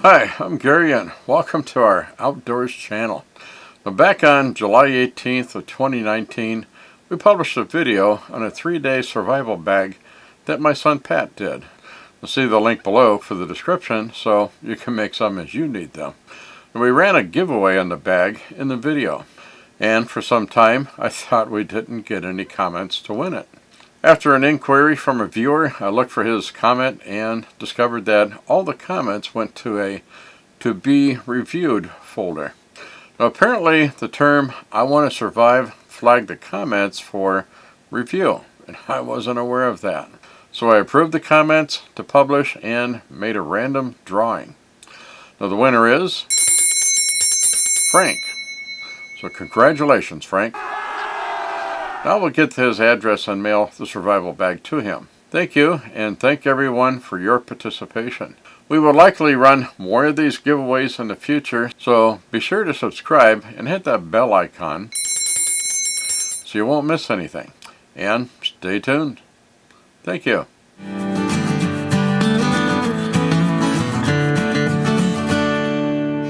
Hi, I'm Gary and welcome to our Outdoors channel. Now back on July 18th of 2019, we published a video on a 3-day survival bag that my son Pat did. You'll see the link below for the description so you can make some as you need them. And we ran a giveaway on the bag in the video, and for some time I thought we didn't get any comments to win it. After an inquiry from a viewer, I looked for his comment and discovered that all the comments went to a "to be reviewed" folder. Now apparently the term "I want to survive" flagged the comments for review, and I wasn't aware of that. So I approved the comments to publish and made a random drawing. Now the winner is Frank. So congratulations, Frank. Now we'll get his address and mail the survival bag to him. Thank you, and thank everyone for your participation. We will likely run more of these giveaways in the future, so be sure to subscribe and hit that bell icon so you won't miss anything. And stay tuned. Thank you.